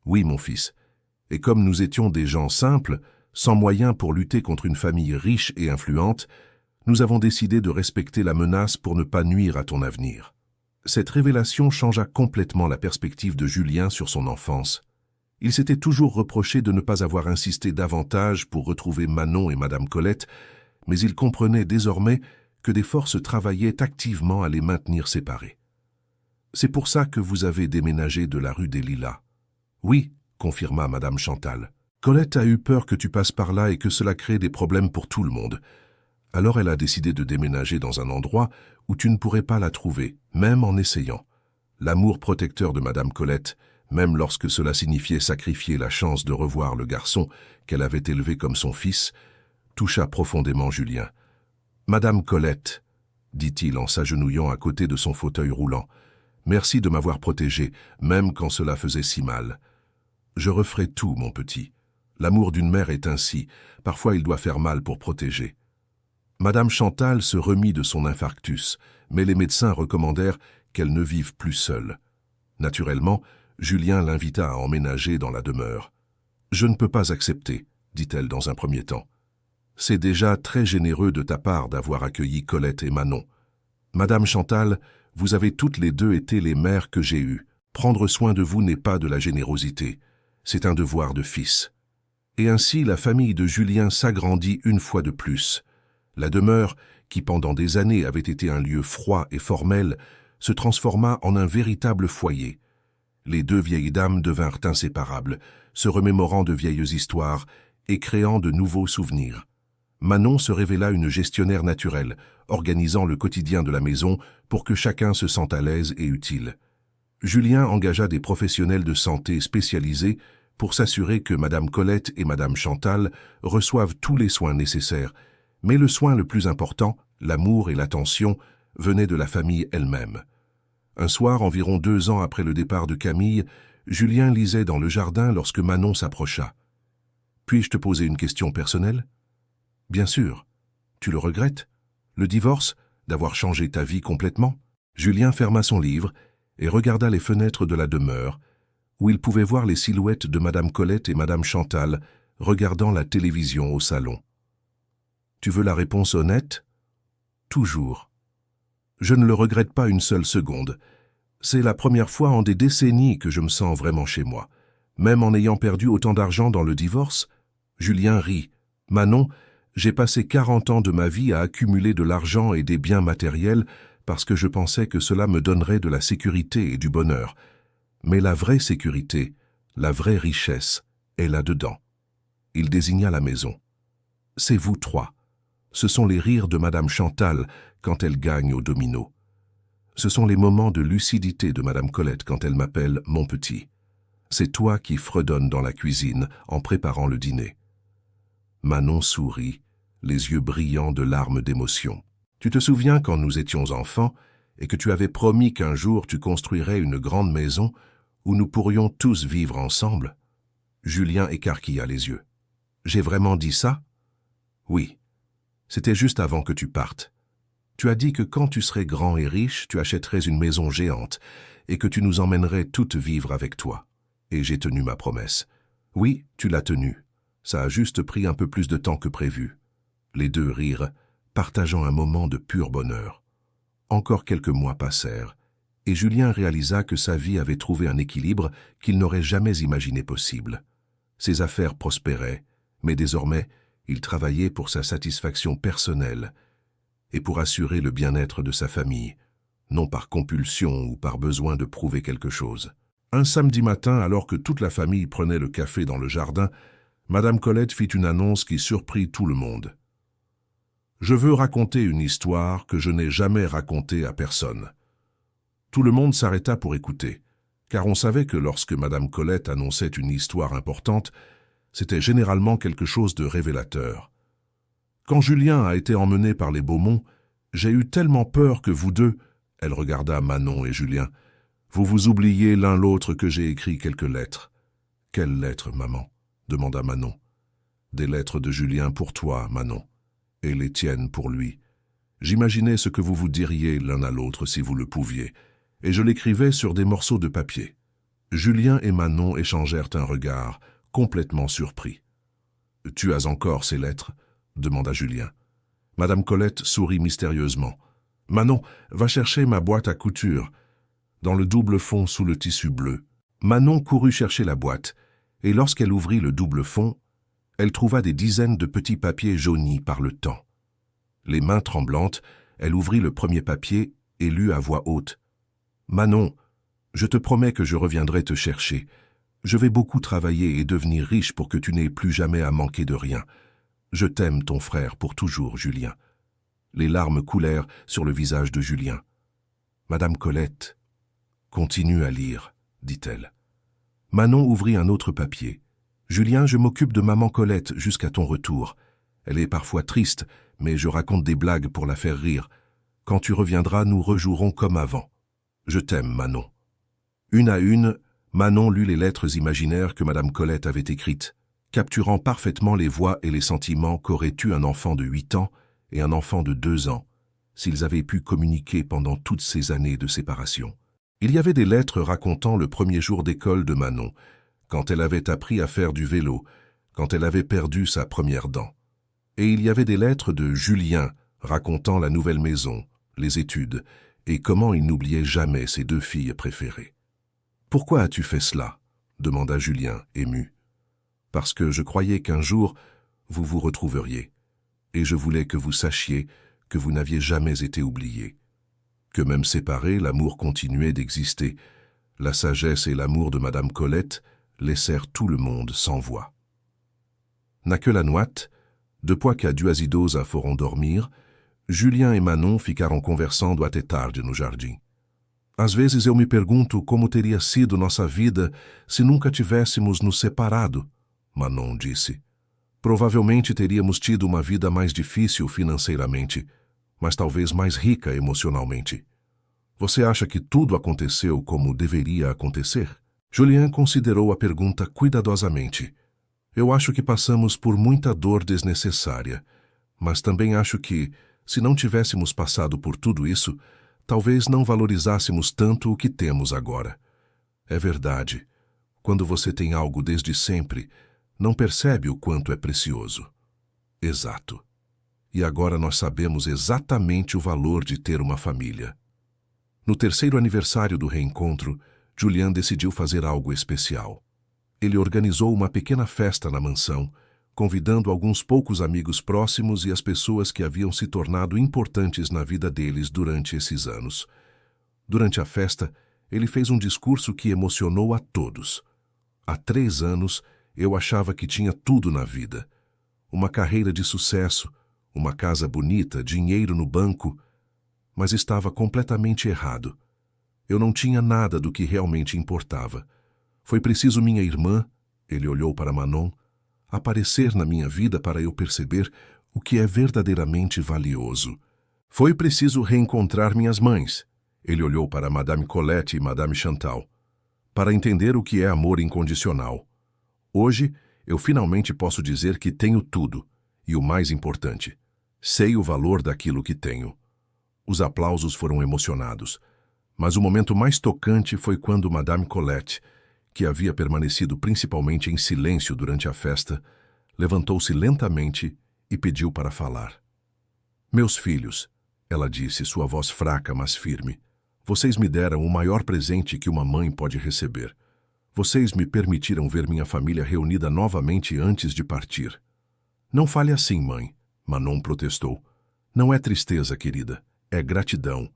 Oui, mon fils. Et comme nous étions des gens simples, sans moyens pour lutter contre une famille riche et influente, nous avons décidé de respecter la menace pour ne pas nuire à ton avenir. Cette révélation changea complètement la perspective de Julien sur son enfance. Il s'était toujours reproché de ne pas avoir insisté davantage pour retrouver Manon et Madame Colette, mais il comprenait désormais que des forces travaillaient activement à les maintenir séparés. C'est pour ça que vous avez déménagé de la rue des Lilas. Oui, confirma Madame Chantal. Colette a eu peur que tu passes par là et que cela crée des problèmes pour tout le monde. Alors elle a décidé de déménager dans un endroit où tu ne pourrais pas la trouver, même en essayant. L'amour protecteur de Madame Colette, même lorsque cela signifiait sacrifier la chance de revoir le garçon qu'elle avait élevé comme son fils, toucha profondément Julien. « Madame Colette, dit-il en s'agenouillant à côté de son fauteuil roulant, merci de m'avoir protégé, même quand cela faisait si mal. Je referai tout, mon petit. L'amour d'une mère est ainsi, parfois il doit faire mal pour protéger. » Madame Chantal se remit de son infarctus, mais les médecins recommandèrent qu'elle ne vive plus seule. Naturellement, Julien l'invita à emménager dans la demeure. « Je ne peux pas accepter, dit-elle dans un premier temps. C'est déjà très généreux de ta part d'avoir accueilli Colette et Manon. Madame Chantal, vous avez toutes les deux été les mères que j'ai eues. Prendre soin de vous n'est pas de la générosité, c'est un devoir de fils. » Et ainsi la famille de Julien s'agrandit une fois de plus. La demeure, qui pendant des années avait été un lieu froid et formel, se transforma en un véritable foyer. Les deux vieilles dames devinrent inséparables, se remémorant de vieilles histoires et créant de nouveaux souvenirs. Manon se révéla une gestionnaire naturelle, organisant le quotidien de la maison pour que chacun se sente à l'aise et utile. Julien engagea des professionnels de santé spécialisés pour s'assurer que Madame Colette et Madame Chantal reçoivent tous les soins nécessaires, mais le soin le plus important, l'amour et l'attention, venait de la famille elle-même. Un soir, environ 2 ans après le départ de Camille, Julien lisait dans le jardin lorsque Manon s'approcha. « Puis-je te poser une question personnelle ?»« Bien sûr. Tu le regrettes? Le divorce, d'avoir changé ta vie complètement ?» Julien ferma son livre et regarda les fenêtres de la demeure, où il pouvait voir les silhouettes de Madame Colette et Madame Chantal regardant la télévision au salon. « Tu veux la réponse honnête? »« Toujours. Je ne le regrette pas une seule seconde. C'est la première fois en des décennies que je me sens vraiment chez moi. Même en ayant perdu autant d'argent dans le divorce. » Julien rit. « Manon, j'ai passé 40 ans de ma vie à accumuler de l'argent et des biens matériels parce que je pensais que cela me donnerait de la sécurité et du bonheur. Mais la vraie sécurité, la vraie richesse, est là-dedans. » Il désigna la maison. « C'est vous trois. Ce sont les rires de Madame Chantal quand elle gagne au domino. Ce sont les moments de lucidité de Madame Colette quand elle m'appelle « mon petit ». C'est toi qui fredonnes dans la cuisine en préparant le dîner. » Manon sourit, les yeux brillants de larmes d'émotion. « Tu te souviens quand nous étions enfants et que tu avais promis qu'un jour tu construirais une grande maison où nous pourrions tous vivre ensemble ?» Julien écarquilla les yeux. « J'ai vraiment dit ça? » ?»« Oui. C'était juste avant que tu partes. Tu as dit que quand tu serais grand et riche, tu achèterais une maison géante et que tu nous emmènerais toutes vivre avec toi. Et j'ai tenu ma promesse. Oui, tu l'as tenue. Ça a juste pris un peu plus de temps que prévu. » Les deux rirent, partageant un moment de pur bonheur. Encore quelques mois passèrent, et Julien réalisa que sa vie avait trouvé un équilibre qu'il n'aurait jamais imaginé possible. Ses affaires prospéraient, mais désormais, il travaillait pour sa satisfaction personnelle et pour assurer le bien-être de sa famille, non par compulsion ou par besoin de prouver quelque chose. Un samedi matin, alors que toute la famille prenait le café dans le jardin, Madame Colette fit une annonce qui surprit tout le monde. « Je veux raconter une histoire que je n'ai jamais racontée à personne. » Tout le monde s'arrêta pour écouter, car on savait que lorsque Madame Colette annonçait une histoire importante, c'était généralement quelque chose de révélateur. Quand Julien a été emmené par les Beaumont, j'ai eu tellement peur que vous deux, elle regarda Manon et Julien, vous vous oubliez l'un l'autre que j'ai écrit quelques lettres. Quelles lettres, maman? Demanda Manon. Des lettres de Julien pour toi, Manon, et les tiennes pour lui. J'imaginais ce que vous vous diriez l'un à l'autre si vous le pouviez, et je l'écrivais sur des morceaux de papier. Julien et Manon échangèrent un regard, complètement surpris. « Tu as encore ces lettres ?» demanda Julien. Madame Colette sourit mystérieusement. « Manon, va chercher ma boîte à couture, dans le double fond sous le tissu bleu. » Manon courut chercher la boîte, et lorsqu'elle ouvrit le double fond, elle trouva des dizaines de petits papiers jaunis par le temps. Les mains tremblantes, elle ouvrit le premier papier et lut à voix haute. « Manon, je te promets que je reviendrai te chercher. Je vais beaucoup travailler et devenir riche pour que tu n'aies plus jamais à manquer de rien. Je t'aime, ton frère, pour toujours, Julien. » Les larmes coulèrent sur le visage de Julien. « Madame Colette, continue à lire, » dit-elle. Manon ouvrit un autre papier. « Julien, je m'occupe de maman Colette jusqu'à ton retour. Elle est parfois triste, mais je raconte des blagues pour la faire rire. Quand tu reviendras, nous rejouerons comme avant. Je t'aime, Manon. » Une à une, Manon lut les lettres imaginaires que Madame Colette avait écrites, capturant parfaitement les voix et les sentiments qu'aurait eu un enfant de 8 ans et un enfant de 2 ans, s'ils avaient pu communiquer pendant toutes ces années de séparation. Il y avait des lettres racontant le premier jour d'école de Manon, quand elle avait appris à faire du vélo, quand elle avait perdu sa première dent. Et il y avait des lettres de Julien racontant la nouvelle maison, les études, et comment il n'oubliait jamais ses 2 filles préférées. « Pourquoi as-tu fait cela ?» demanda Julien, ému. « Parce que je croyais qu'un jour, vous vous retrouveriez, et je voulais que vous sachiez que vous n'aviez jamais été oubliés. Que même séparés, l'amour continuait d'exister. La sagesse et l'amour de Madame Colette laissèrent tout le monde sans voix. » Naquela noite, depois que a duas idosas foram dormir, Julien e Manon ficaram conversando até tarde no jardim. Às vezes eu me pergunto como teria sido nossa vida se nunca tivéssemos nos separado, Manon disse. Provavelmente teríamos tido uma vida mais difícil financeiramente, mas talvez mais rica emocionalmente. Você acha que tudo aconteceu como deveria acontecer? Julien considerou a pergunta cuidadosamente. Eu acho que passamos por muita dor desnecessária, mas também acho que, se não tivéssemos passado por tudo isso, talvez não valorizássemos tanto o que temos agora. É verdade. Quando você tem algo desde sempre, não percebe o quanto é precioso. Exato. E agora nós sabemos exatamente o valor de ter uma família. No terceiro aniversário do reencontro, Julien decidiu fazer algo especial. Ele organizou uma pequena festa na mansão, convidando alguns poucos amigos próximos e as pessoas que haviam se tornado importantes na vida deles durante esses anos. Durante a festa, ele fez um discurso que emocionou a todos. Há 3 anos, eu achava que tinha tudo na vida. Uma carreira de sucesso, uma casa bonita, dinheiro no banco, mas estava completamente errado. Eu não tinha nada do que realmente importava. Foi preciso minha irmã, ele olhou para Manon, aparecer na minha vida para eu perceber o que é verdadeiramente valioso. Foi preciso reencontrar minhas mães, ele olhou para Madame Colette e Madame Chantal, para entender o que é amor incondicional. Hoje, eu finalmente posso dizer que tenho tudo, e o mais importante, sei o valor daquilo que tenho. Os aplausos foram emocionados, mas o momento mais tocante foi quando Madame Colette, que havia permanecido principalmente em silêncio durante a festa, levantou-se lentamente e pediu para falar. Meus filhos, ela disse, sua voz fraca, mas firme, vocês me deram o maior presente que uma mãe pode receber. Vocês me permitiram ver minha família reunida novamente antes de partir. Não fale assim, mãe, Manon protestou. Não é tristeza, querida, é gratidão.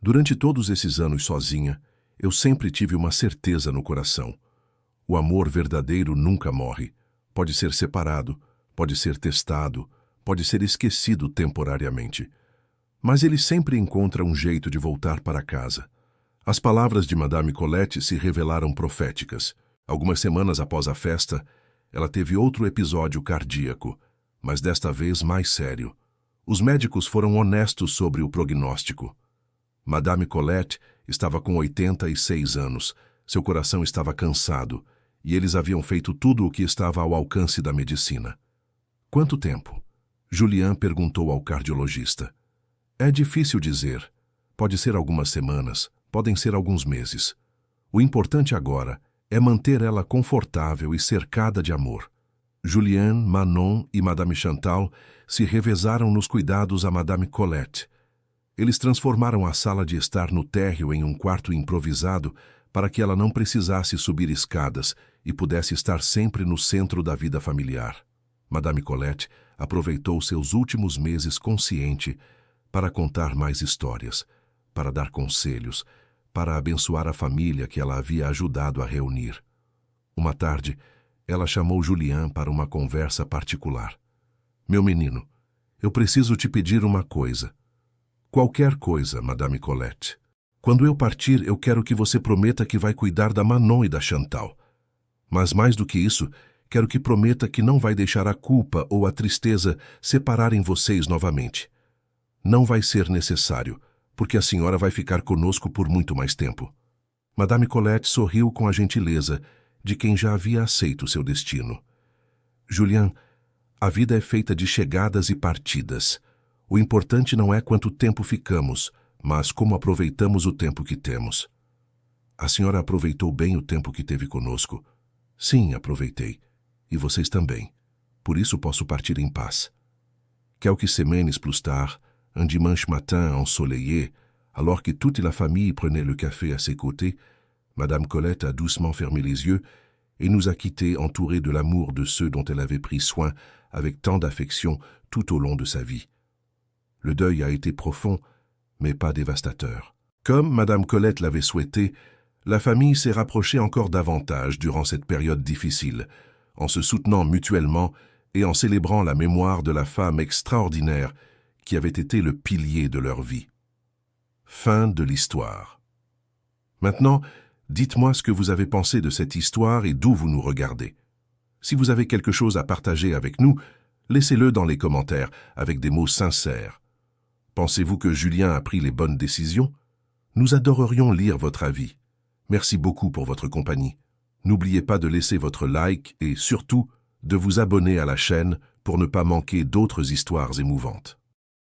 Durante todos esses anos sozinha, Eu sempre tive uma certeza no coração. O amor verdadeiro nunca morre. Pode ser separado, pode ser testado, pode ser esquecido temporariamente. Mas ele sempre encontra um jeito de voltar para casa. As palavras de Madame Colette se revelaram proféticas. Algumas semanas após a festa, ela teve outro episódio cardíaco, mas desta vez mais sério. Os médicos foram honestos sobre o prognóstico. Madame Colette estava com 86 anos, seu coração estava cansado, e eles haviam feito tudo o que estava ao alcance da medicina. Quanto tempo? Julien perguntou ao cardiologista. É difícil dizer. Pode ser algumas semanas, podem ser alguns meses. O importante agora é manter ela confortável e cercada de amor. Julien, Manon e Madame Chantal se revezaram nos cuidados a Madame Colette. Eles transformaram a sala de estar no térreo em um quarto improvisado para que ela não precisasse subir escadas e pudesse estar sempre no centro da vida familiar. Madame Colette aproveitou seus últimos meses consciente para contar mais histórias, para dar conselhos, para abençoar a família que ela havia ajudado a reunir. Uma tarde, ela chamou Julien para uma conversa particular. Meu menino, eu preciso te pedir uma coisa. Qualquer coisa, Madame Colette. Quando eu partir, eu quero que você prometa que vai cuidar da Manon e da Chantal. Mas mais do que isso, quero que prometa que não vai deixar a culpa ou a tristeza separarem vocês novamente. Não vai ser necessário, porque a senhora vai ficar conosco por muito mais tempo. Madame Colette sorriu com a gentileza de quem já havia aceito seu destino. Julien, a vida é feita de chegadas e partidas. O importante não é quanto tempo ficamos, mas como aproveitamos o tempo que temos. A senhora aproveitou bem o tempo que teve conosco. Sim, aproveitei. E vocês também. Por isso posso partir em paz. Quelques semaines plus tard, un dimanche matin ensoleillé, alors que toute la famille prenait le café à ses côtés, Madame Colette a doucement fermé les yeux et nous a quittés entourés de l'amour de ceux dont elle avait pris soin avec tant d'affection tout au long de sa vie. Le deuil a été profond, mais pas dévastateur. Comme Madame Colette l'avait souhaité, la famille s'est rapprochée encore davantage durant cette période difficile, en se soutenant mutuellement et en célébrant la mémoire de la femme extraordinaire qui avait été le pilier de leur vie. Fin de l'histoire. Maintenant, dites-moi ce que vous avez pensé de cette histoire et d'où vous nous regardez. Si vous avez quelque chose à partager avec nous, laissez-le dans les commentaires avec des mots sincères. Pensez-vous que Julien a pris les bonnes décisions? Nous adorerions lire votre avis. Merci beaucoup pour votre compagnie. N'oubliez pas de laisser votre like et surtout de vous abonner à la chaîne pour ne pas manquer d'autres histoires émouvantes.